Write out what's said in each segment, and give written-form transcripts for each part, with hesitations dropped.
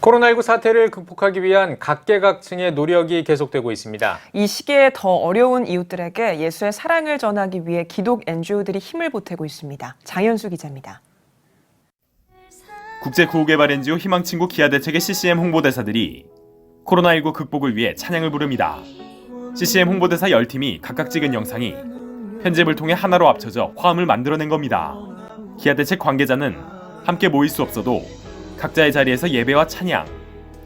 코로나19 사태를 극복하기 위한 각계각층의 노력이 계속되고 있습니다. 이 시기에 더 어려운 이웃들에게 예수의 사랑을 전하기 위해 기독 NGO들이 힘을 보태고 있습니다. 장현수 기자입니다. 국제구호개발 NGO 희망친구 기아대책의 CCM 홍보대사들이 코로나19 극복을 위해 찬양을 부릅니다. CCM 홍보대사 10팀이 각각 찍은 영상이 편집을 통해 하나로 합쳐져 화음을 만들어낸 겁니다. 기아대책 관계자는 함께 모일 수 없어도 각자의 자리에서 예배와 찬양,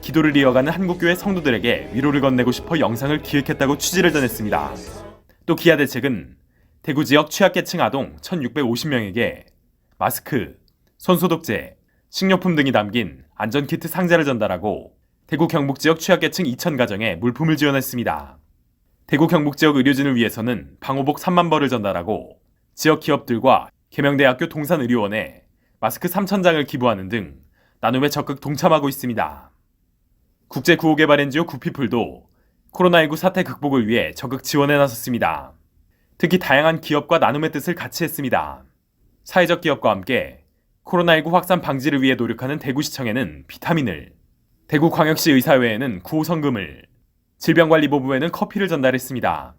기도를 이어가는 한국교회 성도들에게 위로를 건네고 싶어 영상을 기획했다고 취지를 전했습니다. 또 기아대책은 대구 지역 취약계층 아동 1,650명에게 마스크, 손소독제, 식료품 등이 담긴 안전키트 상자를 전달하고 대구 경북 지역 취약계층 2,000가정에 물품을 지원했습니다. 대구 경북 지역 의료진을 위해서는 방호복 3만 벌을 전달하고 지역 기업들과 계명대학교 동산의료원에 마스크 3,000장을 기부하는 등 나눔에 적극 동참하고 있습니다. 국제구호개발 NGO 구피플도 코로나19 사태 극복을 위해 적극 지원에 나섰습니다. 특히 다양한 기업과 나눔의 뜻을 같이 했습니다. 사회적 기업과 함께 코로나19 확산 방지를 위해 노력하는 대구시청에는 비타민을, 대구광역시 의사회에는 구호성금을, 질병관리본부에는 커피를 전달했습니다.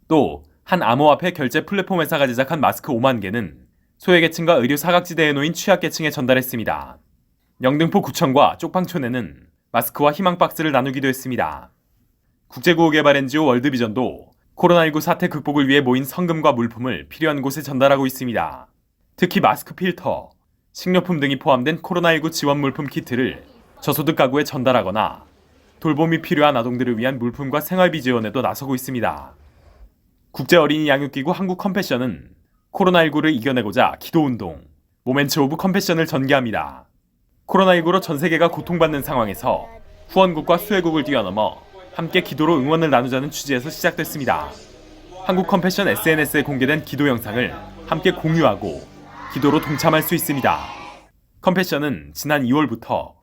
또 한 암호화폐 결제 플랫폼 회사가 제작한 마스크 5만 개는 소외계층과 의료 사각지대에 놓인 취약계층에 전달했습니다. 영등포 구청과 쪽방촌에는 마스크와 희망박스를 나누기도 했습니다. 국제구호개발 NGO 월드비전도 코로나19 사태 극복을 위해 모인 성금과 물품을 필요한 곳에 전달하고 있습니다. 특히 마스크 필터, 식료품 등이 포함된 코로나19 지원 물품 키트를 저소득 가구에 전달하거나 돌봄이 필요한 아동들을 위한 물품과 생활비 지원에도 나서고 있습니다. 국제어린이 양육기구 한국컴패션은 코로나19를 이겨내고자 기도운동, 모멘츠 오브 컴패션을 전개합니다. 코로나19로 전 세계가 고통받는 상황에서 후원국과 수혜국을 뛰어넘어 함께 기도로 응원을 나누자는 취지에서 시작됐습니다. 한국컴패션 SNS에 공개된 기도 영상을 함께 공유하고 기도로 동참할 수 있습니다. 컴패션은 지난 2월부터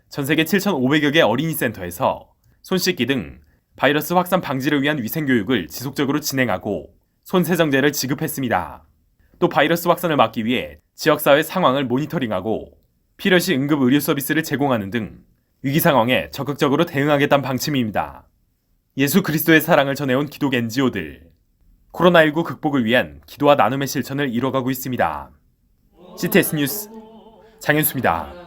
전 세계 7,500여 개 어린이 센터에서 손 씻기 등 바이러스 확산 방지를 위한 위생교육을 지속적으로 진행하고 손세정제를 지급했습니다. 또 바이러스 확산을 막기 위해 지역사회 상황을 모니터링하고 필요시 응급 의료 서비스를 제공하는 등 위기 상황에 적극적으로 대응하겠다는 방침입니다. 예수 그리스도의 사랑을 전해온 기독 NGO들, 코로나19 극복을 위한 기도와 나눔의 실천을 이뤄가고 있습니다. CTS 뉴스 장현수입니다.